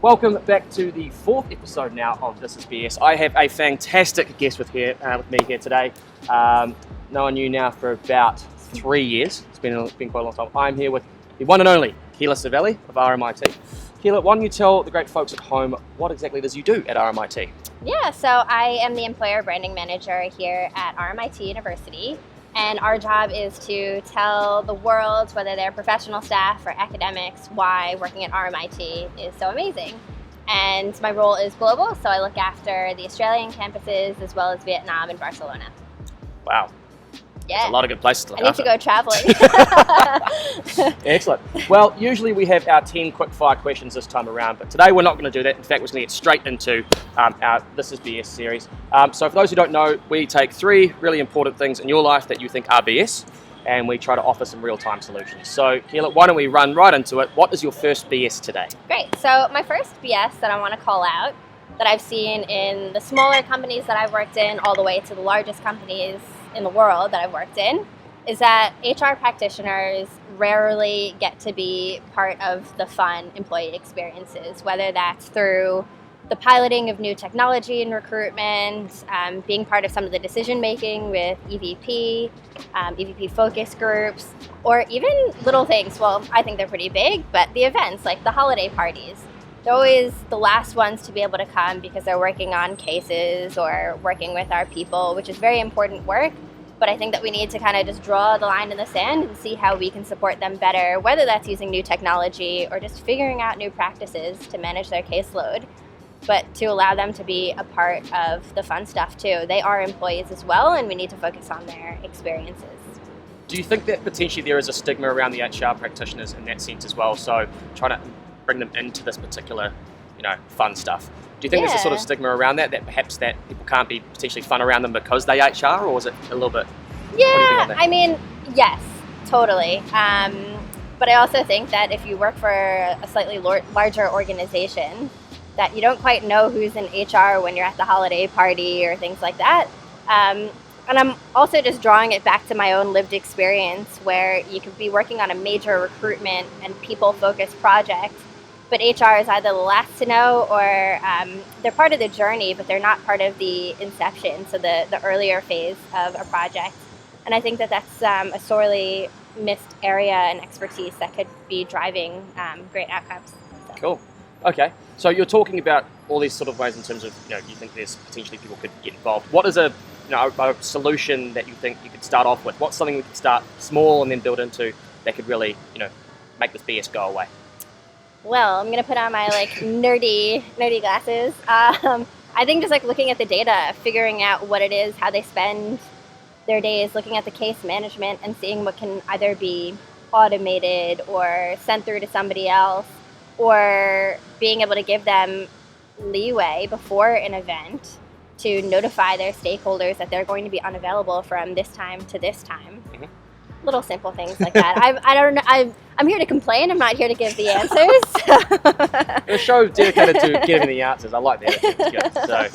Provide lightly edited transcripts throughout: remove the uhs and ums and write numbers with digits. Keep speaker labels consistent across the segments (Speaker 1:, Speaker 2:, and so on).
Speaker 1: Welcome back to the fourth episode now of This Is BS. I have a fantastic guest with me here today. Known you now for about 3 years. It's been quite a long time. I'm here with the one and only Quila Cervelli of RMIT. Quila, why don't you tell the great folks at home what exactly it is you do at RMIT?
Speaker 2: Yeah, so I am the employer branding manager here at RMIT University. And our job is to tell the world, whether they're professional staff or academics, why working at RMIT is so amazing. And my role is global, so I look after the Australian campuses as well as Vietnam and Barcelona.
Speaker 1: Wow.
Speaker 2: Yeah.
Speaker 1: That's a lot of good places to look
Speaker 2: I need to go traveling.
Speaker 1: Excellent. Well, usually we have our 10 quick-fire questions this time around, but today we're not going to do that. In fact, we're going to get straight into our This Is BS series. So for those who don't know, we take 3 really important things in your life that you think are BS, and we try to offer some real-time solutions. So, Quila, why don't we run right into it? What is your first BS today?
Speaker 2: Great. So my first BS that I want to call out that I've seen in the smaller companies that I've worked in all the way to the largest companies in the world that I've worked in is that HR practitioners rarely get to be part of the fun employee experiences, whether that's through the piloting of new technology in recruitment, being part of some of the decision making with EVP focus groups, or even little things. Well, I think they're pretty big, but the events like the holiday parties. They're always the last ones to be able to come because they're working on cases or working with our people, which is very important work. But I think that we need to kind of just draw the line in the sand and see how we can support them better, whether that's using new technology or just figuring out new practices to manage their caseload, but to allow them to be a part of the fun stuff too. They are employees as well, and we need to focus on their experiences.
Speaker 1: Do you think that potentially there is a stigma around the HR practitioners in that sense as well? So trying to bring them into this particular, fun stuff. Do you think there's a sort of stigma around that perhaps that people can't be potentially fun around them because they HR, or is it a little bit?
Speaker 2: Yeah, I mean, yes, totally. But I also think that if you work for a slightly larger organization, that you don't quite know who's in HR when you're at the holiday party or things like that. And I'm also just drawing it back to my own lived experience where you could be working on a major recruitment and people-focused project, but HR is either the last to know or they're part of the journey, but they're not part of the inception, so the earlier phase of a project. And I think that that's a sorely missed area and expertise that could be driving great outcomes. So.
Speaker 1: Cool. Okay. So you're talking about all these sort of ways in terms of, you think there's potentially people could get involved. What is a solution that you think you could start off with? What's something we could start small and then build into that could really, make this BS go away?
Speaker 2: Well, I'm gonna put on my nerdy glasses. I think just looking at the data, figuring out what it is, how they spend their days, looking at the case management and seeing what can either be automated or sent through to somebody else, or being able to give them leeway before an event to notify their stakeholders that they're going to be unavailable from this time to this time. Mm-hmm. Little simple things like that. I don't know. I'm here to complain. I'm not here to give the answers.
Speaker 1: A show dedicated to giving the answers. I like that. It's good. So,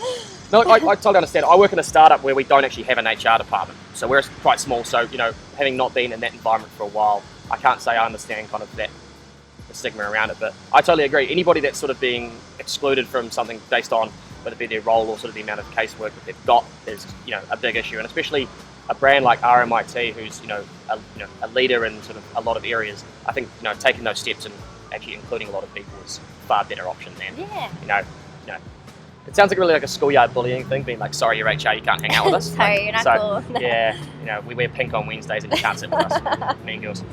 Speaker 1: no, I totally understand. I work in a startup where we don't actually have an HR department, so we're quite small. So, having not been in that environment for a while, I can't say I understand kind of the stigma around it. But I totally agree. Anybody that's sort of being excluded from something based on whether it be their role or sort of the amount of casework that they've got is, a big issue, and especially a brand like RMIT, who's a leader in sort of a lot of areas. I think taking those steps and actually including a lot of people is a far better option than It sounds really like a schoolyard bullying thing, being like, sorry, you're HR, you can't hang out with us.
Speaker 2: Sorry, you're not cool.
Speaker 1: Yeah, we wear pink on Wednesdays and you can't sit with us, mean girls.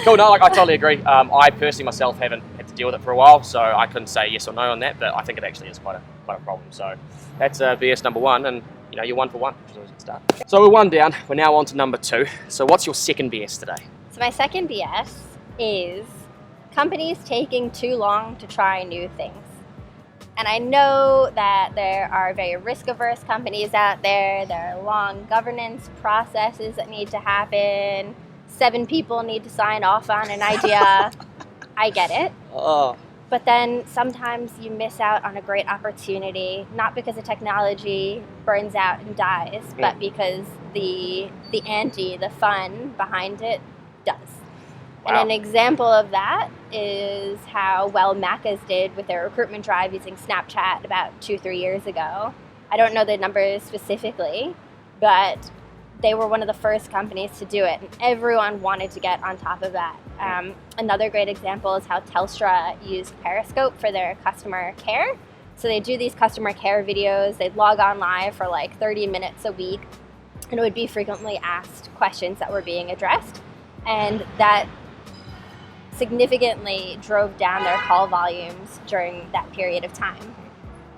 Speaker 1: Cool, no, I totally agree. I personally myself haven't had to deal with it for a while, so I couldn't say yes or no on that, but I think it actually is quite a problem. So that's BS number 1, and you're 1 for 1, which is always a good start. So we're 1 down, we're now on to number 2. So what's your second BS today?
Speaker 2: So my second BS is companies taking too long to try new things. And I know that there are very risk-averse companies out there. There are long governance processes that need to happen. 7 people need to sign off on an idea. I get it.
Speaker 1: Oh.
Speaker 2: But then sometimes you miss out on a great opportunity, not because the technology burns out and dies, but because the ante, the fun behind it does.
Speaker 1: Wow.
Speaker 2: And an example of that is how well Macca's did with their recruitment drive using Snapchat about 2-3 years ago. I don't know the numbers specifically, but they were one of the first companies to do it, and everyone wanted to get on top of that. Another great example is how Telstra used Periscope for their customer care. So they do these customer care videos, they'd log on live for like 30 minutes a week, and it would be frequently asked questions that were being addressed. And that significantly drove down their call volumes during that period of time.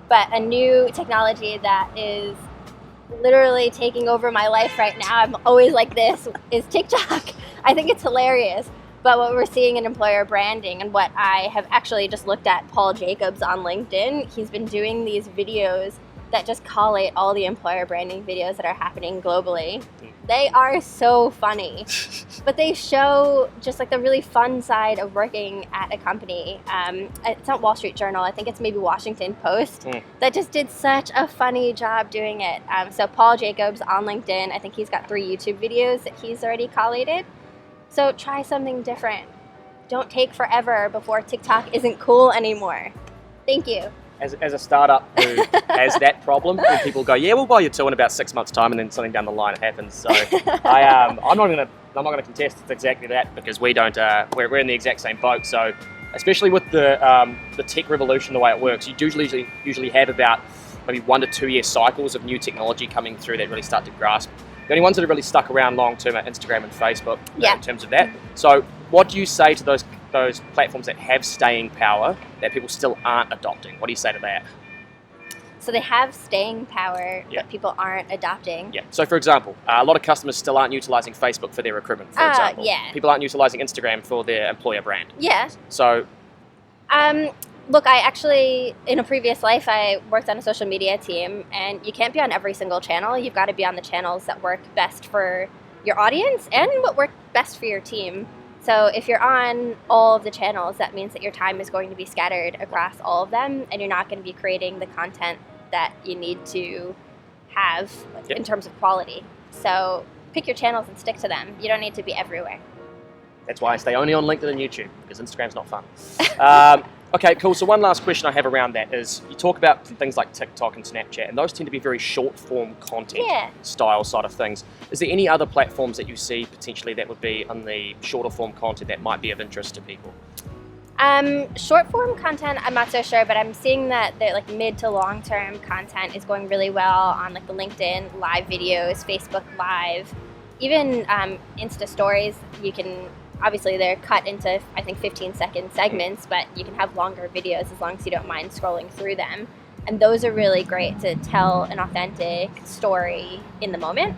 Speaker 2: But a new technology that is literally taking over my life right now, I'm always like this, is TikTok. I think it's hilarious. But what we're seeing in employer branding, and what I have actually just looked at Paul Jacobs on LinkedIn, he's been doing these videos that just collate all the employer branding videos that are happening globally. They are so funny, but they show just like the really fun side of working at a company. It's not Wall Street Journal, I think it's maybe Washington Post, that just did such a funny job doing it. So Paul Jacobs on LinkedIn, I think he's got 3 YouTube videos that he's already collated. So try something different. Don't take forever before TikTok isn't cool anymore. Thank you.
Speaker 1: As a startup who has that problem, when people go, yeah, we'll buy you 2 in about 6 months' time, and then something down the line happens. So I'm not gonna contest it's exactly that, because we don't. We're in the exact same boat. So especially with the tech revolution, the way it works, you usually have about maybe 1 to 2 year cycles of new technology coming through that really start to grasp. The only ones that have really stuck around long term are Instagram and Facebook in terms of that. So what do you say to those platforms that have staying power that people still aren't adopting? What do you say to that?
Speaker 2: So they have staying power that people aren't adopting.
Speaker 1: Yeah. So for example, a lot of customers still aren't utilizing Facebook for their recruitment, for example.
Speaker 2: Yeah.
Speaker 1: People aren't utilizing Instagram for their employer brand.
Speaker 2: Yeah.
Speaker 1: So
Speaker 2: look, I actually, in a previous life, I worked on a social media team, and you can't be on every single channel. You've got to be on the channels that work best for your audience and what work best for your team. So if you're on all of the channels, that means that your time is going to be scattered across all of them, and you're not going to be creating the content that you need to have in terms of quality. So pick your channels and stick to them. You don't need to be everywhere.
Speaker 1: That's why I stay only on LinkedIn and YouTube, because Instagram's not fun. Okay, cool. So one last question I have around that is, you talk about things like TikTok and Snapchat, and those tend to be very short form content style side of things. Is there any other platforms that you see potentially that would be on the shorter form content that might be of interest to people?
Speaker 2: Short form content, I'm not so sure, but I'm seeing that the like mid to long term content is going really well on like the LinkedIn live videos, Facebook Live, even Insta stories. You can, obviously they're cut into, I think, 15-second segments, but you can have longer videos as long as you don't mind scrolling through them. And those are really great to tell an authentic story in the moment,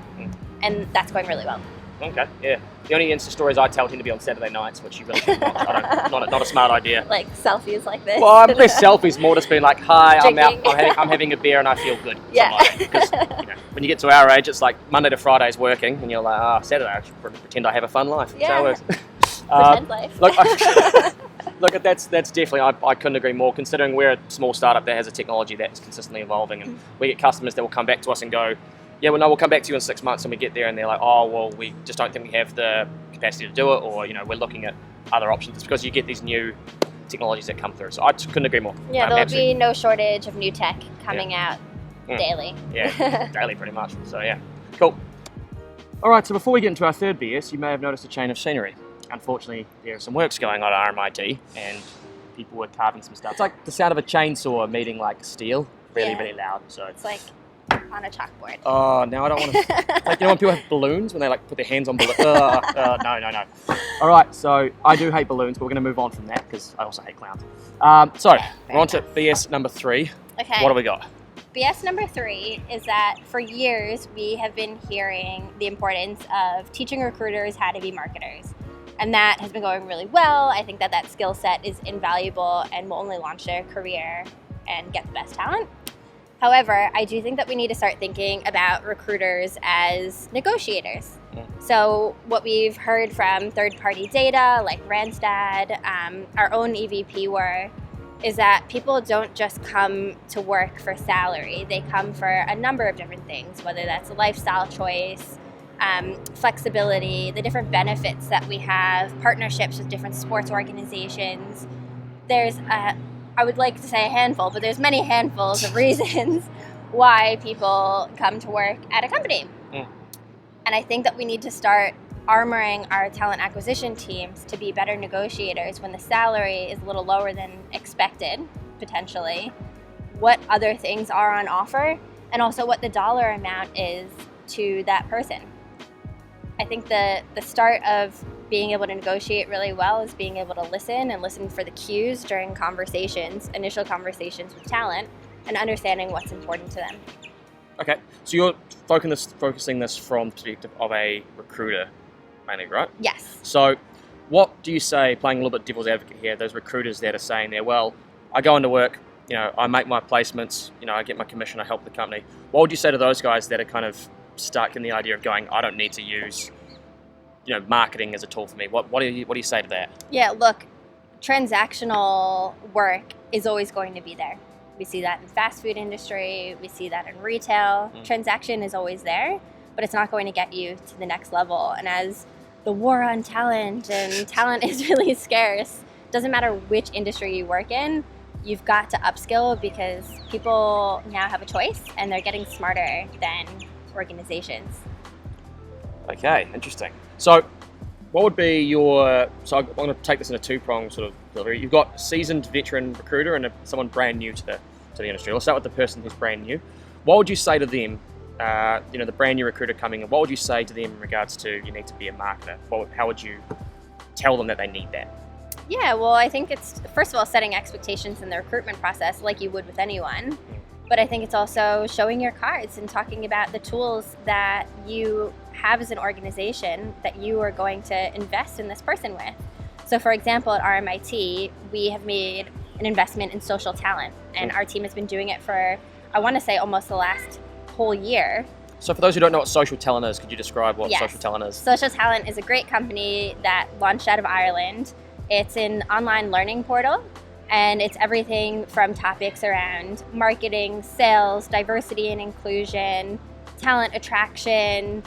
Speaker 2: and that's going really well.
Speaker 1: Okay, yeah. The only Insta stories I tell tend to be on Saturday nights, which you really shouldn't watch. Not a smart idea.
Speaker 2: Like selfies like this.
Speaker 1: Well, I'm less selfies, more just being like, hi, I'm out, I'm having a beer and I feel good.
Speaker 2: Yeah.
Speaker 1: Because when you get to our age, it's like Monday to Friday's working, and you're like, Saturday I should pretend I have a fun life.
Speaker 2: Yeah.
Speaker 1: So it works.
Speaker 2: Pretend life.
Speaker 1: Look, that's definitely, I couldn't agree more, considering we're a small startup that has a technology that is consistently evolving, and we get customers that will come back to us and go, yeah, well, no, we'll come back to you in 6 months, and we get there and they're like, oh, well, we just don't think we have the capacity to do it, or, we're looking at other options. It's because you get these new technologies that come through. So I just couldn't agree more.
Speaker 2: Yeah, there'll be no shortage of new tech coming out daily.
Speaker 1: Yeah, daily pretty much. So yeah, cool. All right, so before we get into our third BS, you may have noticed a change of scenery. Unfortunately, there are some works going on at RMIT, and people were carving some stuff. It's like the sound of a chainsaw meeting like steel, really, really loud. So
Speaker 2: it's like on a chalkboard.
Speaker 1: Oh, now I don't want to. Like, when people have balloons, when they like put their hands on balloons. No. All right, so I do hate balloons, but we're going to move on from that because I also hate clowns. So we're on to BS number 3.
Speaker 2: Okay.
Speaker 1: What do we got?
Speaker 2: BS number 3 is that for years we have been hearing the importance of teaching recruiters how to be marketers. And that has been going really well. I think that skill set is invaluable and will only launch their career and get the best talent. However, I do think that we need to start thinking about recruiters as negotiators. So what we've heard from third-party data like Randstad, our own EVP were, is that people don't just come to work for salary. They come for a number of different things, whether that's a lifestyle choice, flexibility, the different benefits that we have, partnerships with different sports organizations. There's, I would like to say a handful, but there's many handfuls of reasons why people come to work at a company. And I think that we need to start armoring our talent acquisition teams to be better negotiators when the salary is a little lower than expected, potentially, what other things are on offer, and also what the dollar amount is to that person. I think the start of being able to negotiate really well is being able to listen and listen for the cues during conversations, initial conversations with talent, and understanding what's important to them.
Speaker 1: Okay, so you're focusing this from the perspective of a recruiter, mainly, right?
Speaker 2: Yes.
Speaker 1: So what do you say, playing a little bit devil's advocate here, those recruiters that are saying there, well, I go into work, I make my placements, I get my commission, I help the company. What would you say to those guys that are kind of stuck in the idea of going, I don't need to use, marketing as a tool for me? What do you say to that?
Speaker 2: Yeah, look, transactional work is always going to be there. We see that in the fast food industry. We see that in retail. Transaction is always there, but it's not going to get you to the next level. And as the war on talent, and talent is really scarce, doesn't matter which industry you work in, you've got to upskill because people now have a choice and they're getting smarter than organizations.
Speaker 1: Okay, interesting. So what would be so I'm going to take this in a two-pronged sort of delivery. You've got a seasoned veteran recruiter and someone brand new to the industry. Let's start with the person who's brand new. What would you say to them, the brand new recruiter coming in, what would you say to them in regards to you need to be a marketer? How would you tell them that they need that?
Speaker 2: Yeah, well, I think it's, first of all, setting expectations in the recruitment process like you would with anyone. But I think it's also showing your cards and talking about the tools that you have as an organization that you are going to invest in this person with. So for example, at RMIT, we have made an investment in social talent, and our team has been doing it for, I want to say, almost the last whole year.
Speaker 1: So for those who don't know what social talent is, could you describe what social talent is?
Speaker 2: Social Talent is a great company that launched out of Ireland. It's an online learning portal, and it's everything from topics around marketing, sales, diversity and inclusion, talent attraction.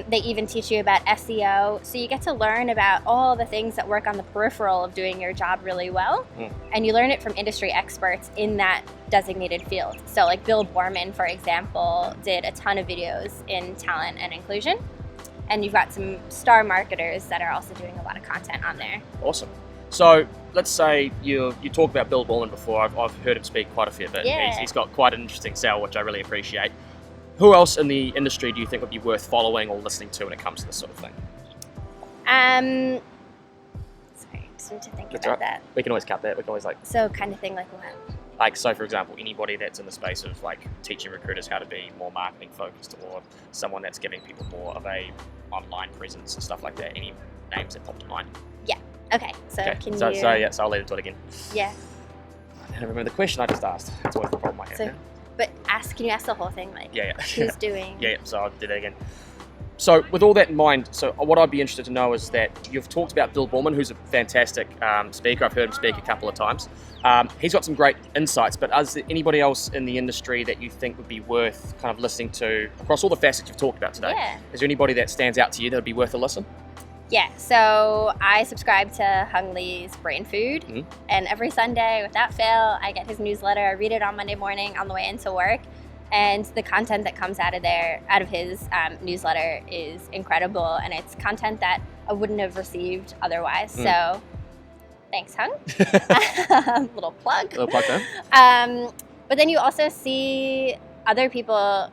Speaker 2: They even teach you about SEO. So you get to learn about all the things that work on the peripheral of doing your job really well. And you learn it from industry experts in that designated field. So like Bill Borman, for example, did a ton of videos in talent and inclusion. And you've got some star marketers that are also doing a lot of content on there.
Speaker 1: Awesome. So let's say you talked about Bill Borman before. I've heard him speak quite a fair bit.
Speaker 2: Yeah.
Speaker 1: He's got quite an interesting sell, which I really appreciate. Who else in the industry do you think would be worth following or listening to when it comes to this sort of thing?
Speaker 2: Sorry, just need to think about that.
Speaker 1: We can always cut that. We can always
Speaker 2: So kind of thing like what?
Speaker 1: So for example, anybody that's in the space of teaching recruiters how to be more marketing focused, or someone that's giving people more of a online presence and stuff like that. Any names that pop to mind?
Speaker 2: Yeah. Okay. So
Speaker 1: I'll leave it to it again.
Speaker 2: Yeah.
Speaker 1: I don't remember the question I just asked. That's always the problem I have now.
Speaker 2: But can you ask the whole thing? Who's doing?
Speaker 1: Yeah, so I'll do that again. So with all that in mind, so what I'd be interested to know is that you've talked about Bill Borman, who's a fantastic speaker. I've heard him speak a couple of times. He's got some great insights, but is there anybody else in the industry that you think would be worth kind of listening to across all the facets you've talked about today?
Speaker 2: Yeah.
Speaker 1: Is there anybody that stands out to you that would be worth a listen?
Speaker 2: Yeah, so I subscribe to Hung Lee's Brain Food, and every Sunday, without fail, I get his newsletter. I read it on Monday morning on the way into work, and the content that comes out of his newsletter is incredible, and it's content that I wouldn't have received otherwise. So, thanks, Hung. Little plug.
Speaker 1: there.
Speaker 2: But then you also see other people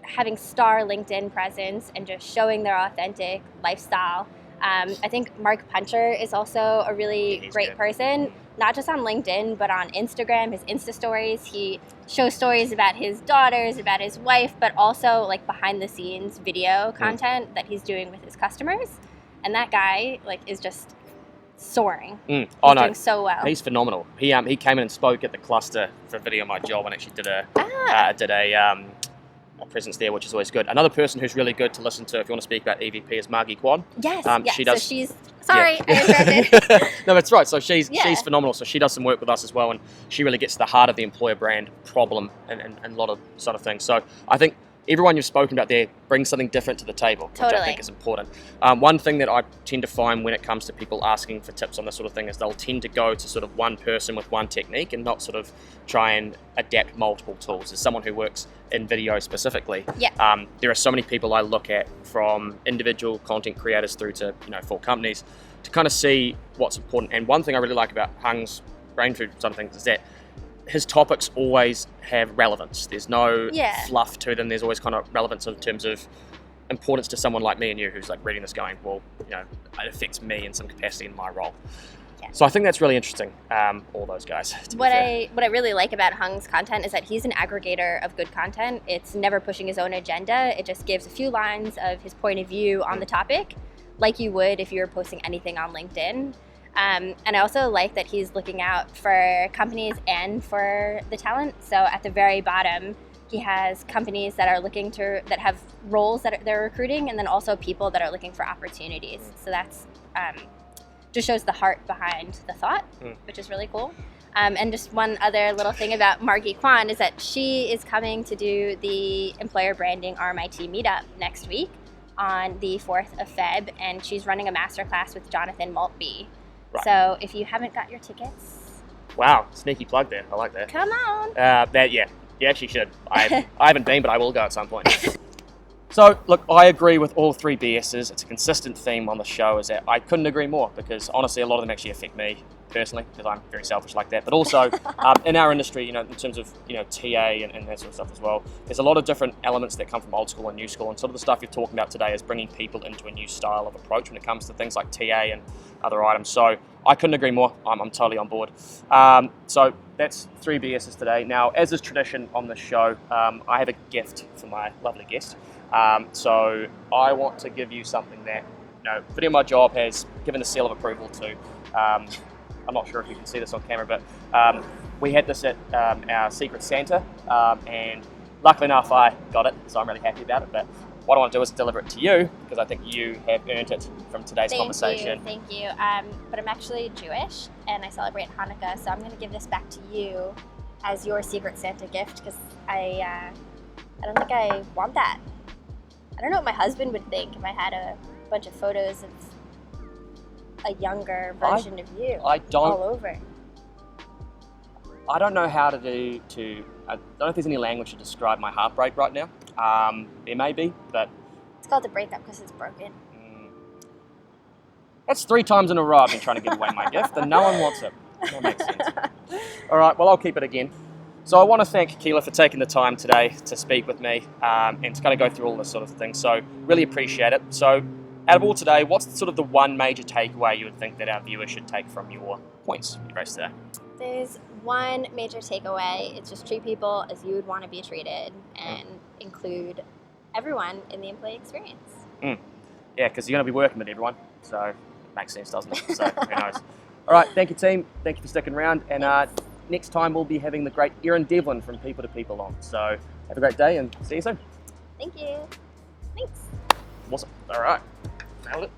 Speaker 2: having star LinkedIn presence and just showing their authentic lifestyle. I think Mark Puncher is also a really great person, not just on LinkedIn, but on Instagram, his Insta stories. He shows stories about his daughters, about his wife, but also behind the scenes video content that he's doing with his customers. And that guy is just soaring. He's doing so well.
Speaker 1: He's phenomenal. He came in and spoke at the cluster for Video My Job and actually did a presence there, which is always good. Another person who's really good to listen to if you want to speak about EVP is Margie Kwan.
Speaker 2: Yes,
Speaker 1: she does.
Speaker 2: So she's I interrupted.
Speaker 1: No, that's right. So she's phenomenal. So she does some work with us as well, and she really gets to the heart of the employer brand problem and a lot of sort of things. So I think everyone you've spoken about there brings something different to the table, which I think is important. One thing that I tend to find when it comes to people asking for tips on this sort of thing is they'll tend to go to sort of one person with one technique and not sort of try and adapt multiple tools. As someone who works in video specifically, there are so many people I look at, from individual content creators through to full companies, to kind of see what's important. And one thing I really like about Hung's brain food side of things is that his topics always have relevance. There's no fluff to them. There's always kind of relevance in terms of importance to someone like me and you who's like reading this going, well, it affects me in some capacity in my role. So I think that's really interesting, all those guys.
Speaker 2: What I really like about Hung's content is that he's an aggregator of good content. It's never pushing his own agenda. It just gives a few lines of his point of view on the topic, like you would if you were posting anything on LinkedIn. And I also like that he's looking out for companies and for the talent. So at the very bottom, he has companies that are that have roles that they're recruiting, and then also people that are looking for opportunities. So that's just shows the heart behind the thought, which is really cool. And just one other little thing about Margie Kwan is that she is coming to do the employer branding RMIT meetup next week on the 4th of Feb, and she's running a masterclass with Jonathan Maltby. Right. So if you haven't got your tickets...
Speaker 1: Wow, sneaky plug there. I like that.
Speaker 2: Come on.
Speaker 1: You actually should. I haven't been, but I will go at some point. So, look, I agree with all three BSs. It's a consistent theme on the show, is that I couldn't agree more, because honestly, a lot of them actually affect me personally, because I'm very selfish like that. But also, in our industry, in terms of, TA and that sort of stuff as well, there's a lot of different elements that come from old school and new school. And sort of the stuff you're talking about today is bringing people into a new style of approach when it comes to things like TA and other items. So I couldn't agree more. I'm totally on board. So that's three BSs today. Now, as is tradition on the show, I have a gift for my lovely guest. So I want to give you something that, Video My Job has given the seal of approval to. I'm not sure if you can see this on camera, but we had this at our Secret Santa, and luckily enough I got it, so I'm really happy about it. But what I want to do is deliver it to you, because I think you have earned it from today's conversation.
Speaker 2: Thank you. But I'm actually Jewish, and I celebrate Hanukkah, so I'm going to give this back to you as your Secret Santa gift, because I don't think I want that. I don't know what my husband would think if I had a bunch of photos of a younger version of you all over.
Speaker 1: I don't know how to I don't know if there's any language to describe my heartbreak right now. There may be, but...
Speaker 2: It's called a breakup because it's broken.
Speaker 1: That's 3 times in a row I've been trying to give away my gift, and no one wants it. That makes sense. All right, well, I'll keep it again. So I want to thank Quila for taking the time today to speak with me and to kind of go through all this sort of thing. So really appreciate it. So out of all today, what's sort of the one major takeaway you would think that our viewers should take from your points you raised today?
Speaker 2: There's one major takeaway. It's just treat people as you would want to be treated and include everyone in the employee experience.
Speaker 1: Yeah, because you're going to be working with everyone. So it makes sense, doesn't it? So who knows? All right, thank you, team. Thank you for sticking around. And next time we'll be having the great Erin Devlin from People to People on. So have a great day and see you soon.
Speaker 2: Thank you. Thanks.
Speaker 1: Awesome. All right. Nailed it.